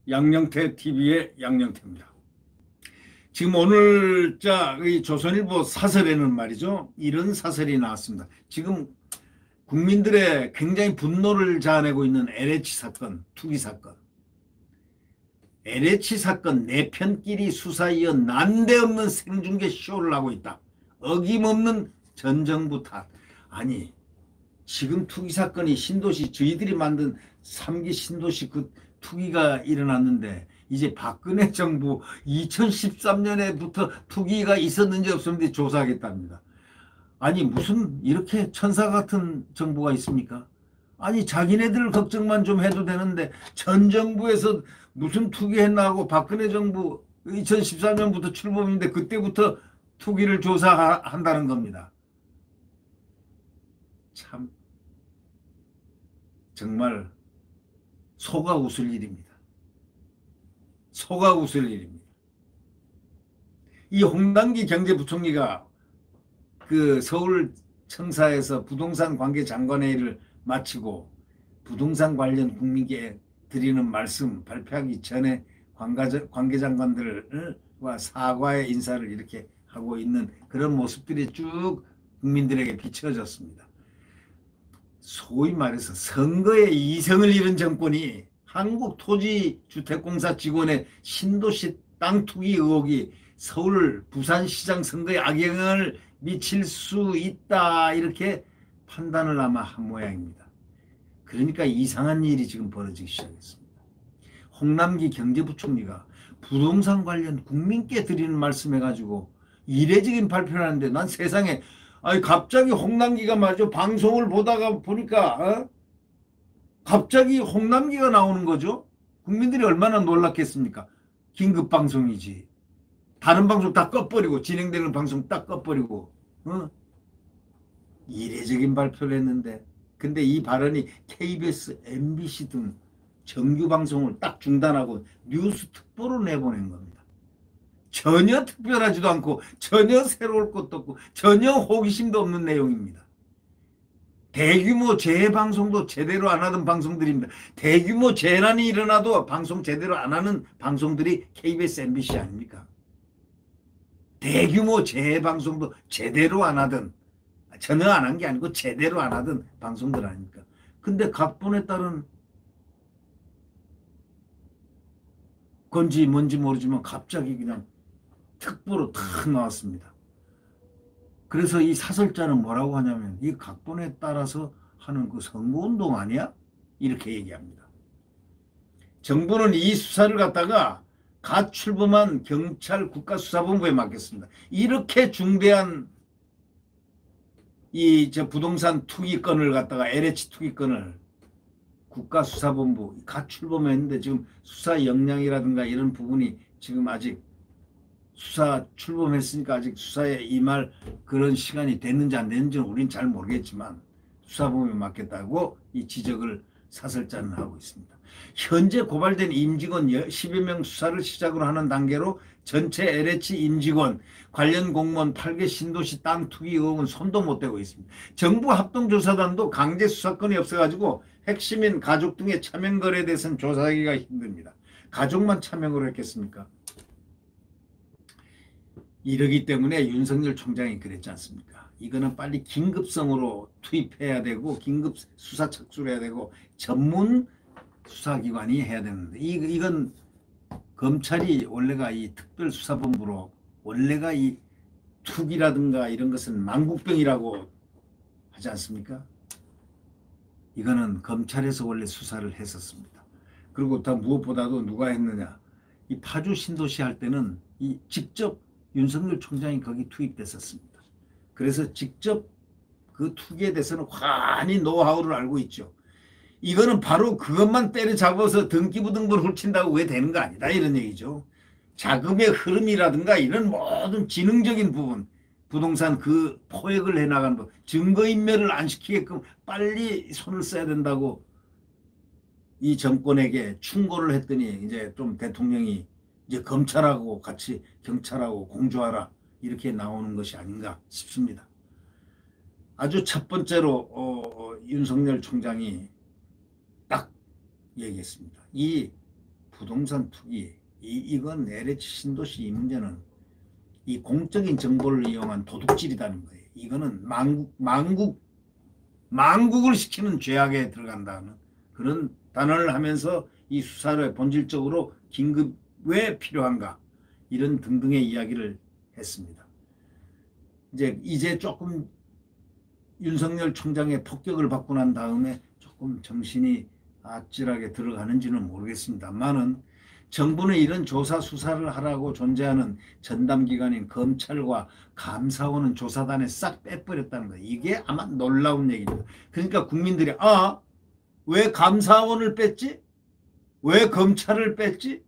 양영태 TV의 양영태입니다. 지금 오늘 이 조선일보 사설에는 말이죠, 이런 사설이 나왔습니다. 지금 국민들의 굉장히 분노를 자아내고 있는 LH 사건, 투기 사건. LH 사건 네 편끼리 수사 이어 난데없는 생중계 쇼를 하고 있다. 어김없는 전 정부 탓. 아니, 지금 투기 사건이 신도시, 저희들이 만든 3기 신도시 그 투기가 일어났는데, 이제 박근혜 정부 2013년에부터 투기가 있었는지 없었는지 조사하겠답니다. 아니, 무슨 이렇게 천사 같은 정부가 있습니까? 아니, 자기네들 걱정만 좀 해도 되는데 전 정부에서 무슨 투기했나 하고, 박근혜 정부 2014년부터 출범인데 그때부터 투기를 조사한다는 겁니다. 참 정말 속아 웃을 일입니다. 속아 웃을 일입니다. 이 홍남기 경제부총리가 그 서울 청사에서 부동산 관계 장관회의를 마치고 부동산 관련 국민께 드리는 말씀 발표하기 전에 관계장관들과 사과의 인사를 이렇게 하고 있는 그런 모습들이 쭉 국민들에게 비춰졌습니다. 소위 말해서 선거에 이성을 잃은 정권이 한국토지주택공사 직원의 신도시 땅 투기 의혹이 서울 부산시장 선거에 악영향을 미칠 수 있다, 이렇게 판단을 아마 한 모양입니다. 그러니까 이상한 일이 지금 벌어지기 시작했습니다. 홍남기 경제부총리가 부동산 관련 국민께 드리는 말씀 해가지고 이례적인 발표를 하는데, 난 세상에, 아니 갑자기 홍남기가 말이죠, 방송을 보다가 보니까 갑자기 홍남기가 나오는 거죠. 국민들이 얼마나 놀랐겠습니까? 긴급 방송이지. 다른 방송 다 꺼버리고, 진행되는 방송 딱 꺼버리고, 이례적인 발표를 했는데, 근데 이 발언이 KBS, MBC 등 정규 방송을 딱 중단하고 뉴스 특보로 내보낸 겁니다. 전혀 특별하지도 않고 전혀 새로울 것도 없고 전혀 호기심도 없는 내용입니다. 대규모 재해 방송도 제대로 안 하던 방송들입니다. 대규모 재난이 일어나도 방송 제대로 안 하는 방송들이 KBS, MBC 아닙니까? 대규모 재해 방송도 제대로 안 하던, 전혀 안 한 게 아니고 제대로 안 하던 방송들 아닙니까? 근데 각본에 따른 건지 뭔지 모르지만 갑자기 그냥 특보로 탁 나왔습니다. 그래서 이 사설자는 뭐라고 하냐면, 이 각본에 따라서 하는 그 선거운동 아니야? 이렇게 얘기합니다. 정부는 이 수사를 갖다가 갓 출범한 경찰 국가수사본부에 맡겼습니다. 이렇게 중대한 부동산 투기건을 갖다가, LH 투기건을 국가수사본부 갓 출범했는데, 지금 수사 역량이라든가 이런 부분이 지금 아직, 수사 출범했으니까 아직 수사에 임할 그런 시간이 됐는지 안 됐는지는 우리는 잘 모르겠지만 수사본부에 맡겼다고 이 지적을 사설자는 하고 있습니다. 현재 고발된 임직원 10여 명 수사를 시작으로 하는 단계로 전체 LH 임직원, 관련 공무원 8개 신도시 땅 투기 의혹은 손도 못 대고 있습니다. 정부 합동조사단도 강제 수사권이 없어가지고 핵심인 가족 등의 차명 거래에 대해서는 조사하기가 힘듭니다. 가족만 차명으로 했겠습니까? 이러기 때문에 윤석열 총장이 그랬지 않습니까? 이거는 빨리 긴급성으로 투입해야 되고, 긴급 수사 착수를 해야 되고, 전문 수사기관이 해야 되는데, 이건 검찰이 원래가 이 특별수사본부로, 원래가 이 투기라든가 이런 것은 만국병이라고 하지 않습니까? 이거는 검찰에서 원래 수사를 했었습니다. 그리고 더 무엇보다도 누가 했느냐, 이 파주 신도시 할 때는 이 직접 윤석열 총장이 거기 투입됐었습니다. 그래서 직접 그 투기에 대해서는 환히 노하우를 알고 있죠. 이거는 바로 그것만 때려잡아서 등기부등본을 훔친다고 왜 되는 거 아니다, 이런 얘기죠. 자금의 흐름이라든가 이런 모든 지능적인 부분, 부동산 그 포획을 해나가는 법, 증거인멸을 안 시키게끔 빨리 손을 써야 된다고 이 정권에게 충고를 했더니 이제 좀 대통령이 이제 검찰하고 같이 경찰하고 공조하라 이렇게 나오는 것이 아닌가 싶습니다. 아주 첫 번째로 윤석열 총장이 딱 얘기했습니다. 이 부동산 투기 이건 LH 신도시 이 문제는 이 공적인 정보를 이용한 도둑질이라는 거예요. 이거는 망국을 시키는 죄악에 들어간다는 그런 단언을 하면서 이 수사를 본질적으로 긴급 왜 필요한가 이런 등등의 이야기를 했습니다. 이제 조금 윤석열 총장의 폭격을 받고 난 다음에 조금 정신이 아찔하게 들어가는지는 모르겠습니다만은 정부는 이런 조사 수사를 하라고 존재하는 전담기관인 검찰과 감사원은 조사단에 싹 빼버렸다는 거예요. 이게 아마 놀라운 얘기입니다. 그러니까 국민들이 왜 감사원을 뺐지? 왜 검찰을 뺐지?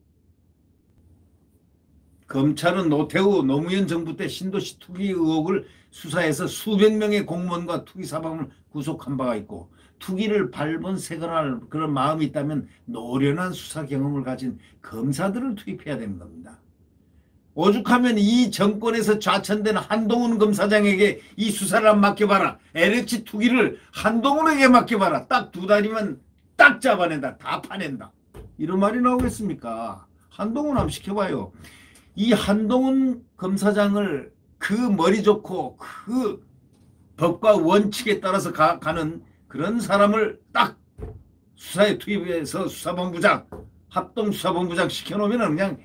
검찰은 노무현 정부 때 신도시 투기 의혹을 수사해서 수백 명의 공무원과 투기 사범을 구속한 바가 있고 투기를 발본색원할 그런 마음이 있다면 노련한 수사 경험을 가진 검사들을 투입해야 되는 겁니다. 오죽하면 이 정권에서 좌천된 한동훈 검사장에게 이 수사를 맡겨봐라. LH 투기를 한동훈에게 맡겨봐라. 딱 2달이면 딱 잡아낸다. 다 파낸다. 이런 말이 나오겠습니까? 한동훈 한번 시켜봐요. 이 한동훈 검사장을 그 머리 좋고 그 법과 원칙에 따라서 가는 그런 사람을 딱 수사에 투입해서 수사본부장, 합동수사본부장 시켜놓으면 그냥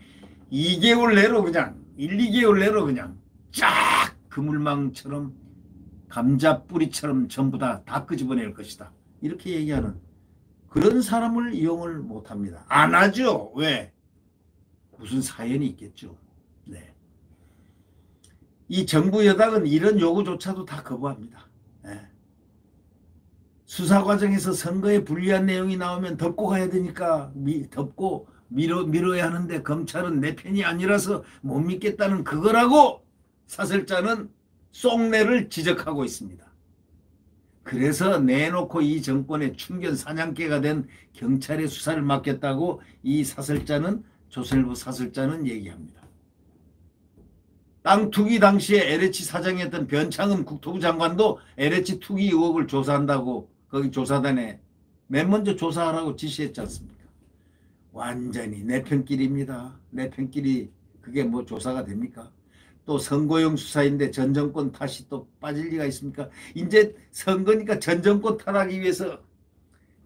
2개월 내로 그냥 1, 2개월 내로 그냥 쫙 그물망처럼 감자뿌리처럼 전부 다 끄집어낼 것이다. 이렇게 얘기하는 그런 사람을 이용을 못합니다. 안 하죠. 왜? 무슨 사연이 있겠죠. 네. 이 정부 여당은 이런 요구조차도 다 거부합니다. 네. 수사 과정에서 선거에 불리한 내용이 나오면 덮고 가야 되니까 덮고 밀어야 하는데 검찰은 내 편이 아니라서 못 믿겠다는 그거라고 사설자는 쏙내를 지적하고 있습니다. 그래서 내놓고 이 정권의 충견 사냥개가 된 경찰의 수사를 맡겼다고 이 사설자는 조선일보 사설자는 얘기합니다. 땅 투기 당시에 LH 사장이었던 변창흠 국토부 장관도 LH 투기 의혹을 조사한다고 거기 조사단에 맨 먼저 조사하라고 지시했지 않습니까? 완전히 내 편끼리입니다. 내 편끼리 그게 뭐 조사가 됩니까? 또 선거용 수사인데 전 정권 탓이 또 빠질 리가 있습니까? 이제 선거니까 전 정권 탓하기 위해서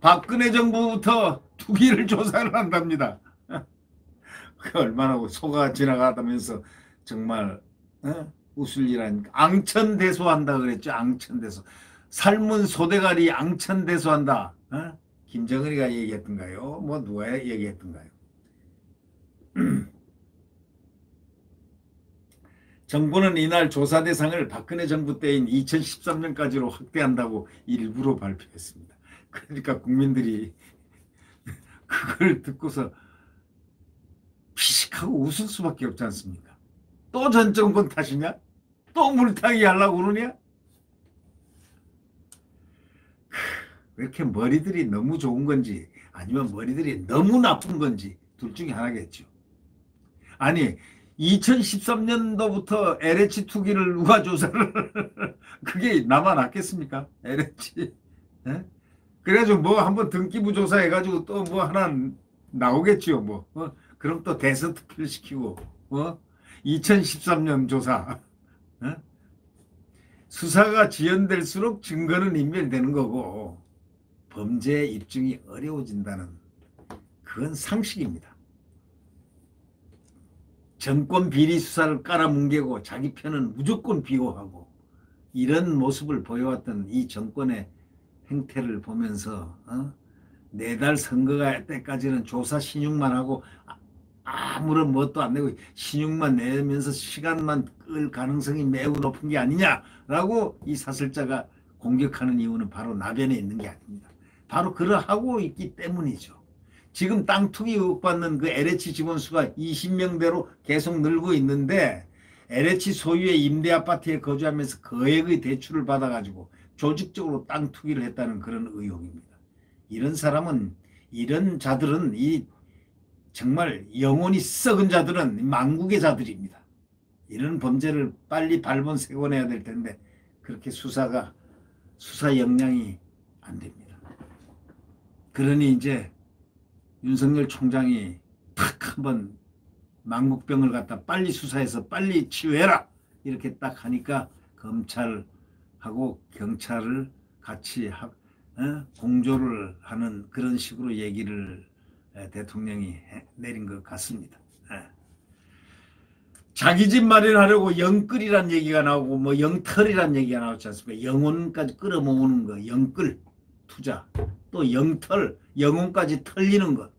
박근혜 정부부터 투기를 조사를 한답니다. 얼마나 소가 지나가다면서 정말 웃을 일 아닙니까? 앙천대소한다 그랬죠. 앙천대소. 삶은 소대가리 앙천대소한다. 김정은이가 얘기했던가요? 뭐 누가 얘기했던가요? 정부는 이날 조사 대상을 박근혜 정부 때인 2013년까지로 확대한다고 일부러 발표했습니다. 그러니까 국민들이 그걸 듣고서 피식하고 웃을 수밖에 없지 않습니까? 또 전 정권 탓이냐? 또 물타기 하려고 그러냐? 왜 이렇게 머리들이 너무 좋은 건지 아니면 머리들이 너무 나쁜 건지 둘 중에 하나겠죠. 아니 2013년도부터 LH 투기를 누가 조사를 그게 남아났겠습니까? LH 그래가지고 뭐 한번 등기부 조사해가지고 또 뭐 하나 나오겠지요. 뭐 그럼 또 대선 투표를 시키고 2013년 조사 수사가 지연될수록 증거는 인멸되는 거고 범죄 입증이 어려워진다는 그건 상식입니다. 정권 비리 수사를 깔아뭉개고 자기 편은 무조건 비호하고 이런 모습을 보여왔던 이 정권의 행태를 보면서 내달 선거가 때까지는 조사 신용만 하고 아무런 뭣도 안 내고 신용만 내면서 시간만 끌 가능성이 매우 높은 게 아니냐라고 이 사설자가 공격하는 이유는 바로 나변에 있는 게 아닙니다. 바로 그러하고 있기 때문이죠. 지금 땅 투기 의혹 받는 그 LH 직원 수가 20명대로 계속 늘고 있는데 LH 소유의 임대 아파트에 거주하면서 거액의 대출을 받아가지고 조직적으로 땅 투기를 했다는 그런 의혹입니다. 이런 사람은 이런 자들은 정말 영혼이 썩은 자들은 망국의 자들입니다. 이런 범죄를 빨리 발본색원해야 될 텐데 그렇게 수사 역량이 안 됩니다. 그러니 이제 윤석열 총장이 탁 한번 망국병을 갖다 빨리 수사해서 빨리 치유해라 이렇게 딱 하니까 검찰하고 경찰을 같이 공조를 하는 그런 식으로 얘기를 대통령이 내린 것 같습니다. 자기 집 마련하려고 영끌이란 얘기가 나오고 뭐 영털이란 얘기가 나오지 않습니까? 영혼까지 끌어모으는 거, 영끌 투자, 또 영털, 영혼까지 털리는 것.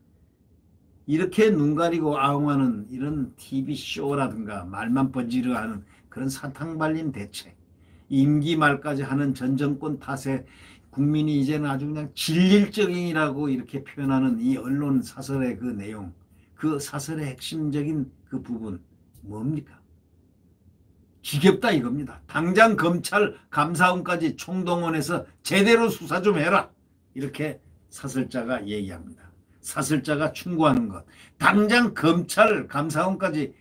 이렇게 눈 가리고 아웅하는 이런 TV쇼라든가 말만 번지르하는 그런 사탕 발린 대책, 임기 말까지 하는 전 정권 탓에 국민이 이제는 아주 그냥 진릴적인이라고 이렇게 표현하는 이 언론 사설의 그 내용, 그 사설의 핵심적인 그 부분 뭡니까? 지겹다 이겁니다. 당장 검찰 감사원까지 총동원해서 제대로 수사 좀 해라. 이렇게 사설자가 얘기합니다. 사설자가 충고하는 것. 당장 검찰 감사원까지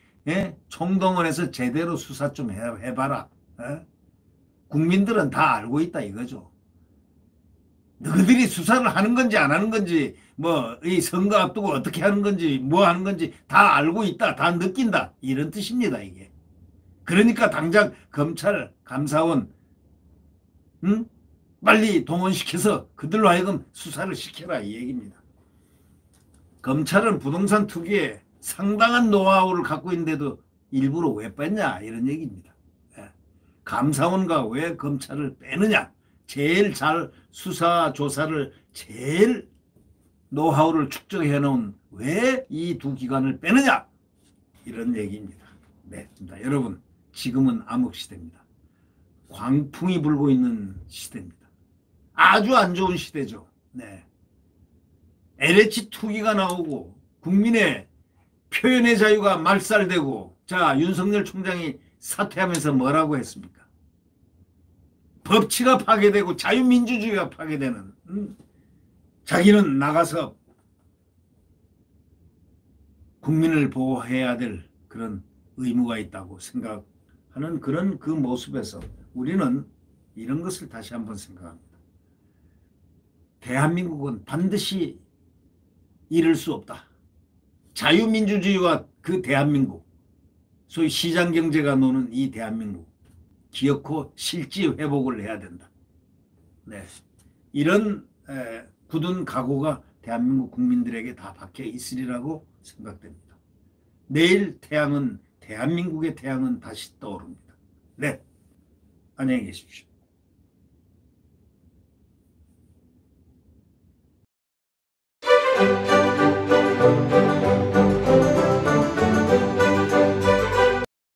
총동원해서 제대로 수사 좀 해봐라. 국민들은 다 알고 있다 이거죠. 너희들이 수사를 하는 건지 안 하는 건지 뭐 이 선거 앞두고 어떻게 하는 건지 뭐 하는 건지 다 알고 있다. 다 느낀다. 이런 뜻입니다 이게. 그러니까 당장 검찰 감사원 빨리 동원시켜서 그들로 하여금 수사를 시켜라 이 얘기입니다. 검찰은 부동산 투기에 상당한 노하우를 갖고 있는데도 일부러 왜 뺐냐 이런 얘기입니다. 감사원과 왜 검찰을 빼느냐. 제일 잘 수사 조사를 제일 노하우를 축적해 놓은 왜 이 두 기관을 빼느냐 이런 얘기입니다. 네, 여러분 지금은 암흑시대입니다. 광풍이 불고 있는 시대입니다. 아주 안 좋은 시대죠. 네. LH 투기가 나오고 국민의 표현의 자유가 말살되고 자 윤석열 총장이 사퇴하면서 뭐라고 했습니까? 법치가 파괴되고 자유민주주의가 파괴되는 자기는 나가서 국민을 보호해야 될 그런 의무가 있다고 생각하는 그런 그 모습에서 우리는 이런 것을 다시 한번 생각합니다. 대한민국은 반드시 잃을 수 없다. 자유민주주의와 그 대한민국, 소위 시장경제가 노는 이 대한민국 기어코 실지 회복을 해야 된다. 네, 이런 굳은 각오가 대한민국 국민들에게 다 박혀 있으리라고 생각됩니다. 내일 대한민국의 태양은 다시 떠오릅니다. 네, 안녕히 계십시오.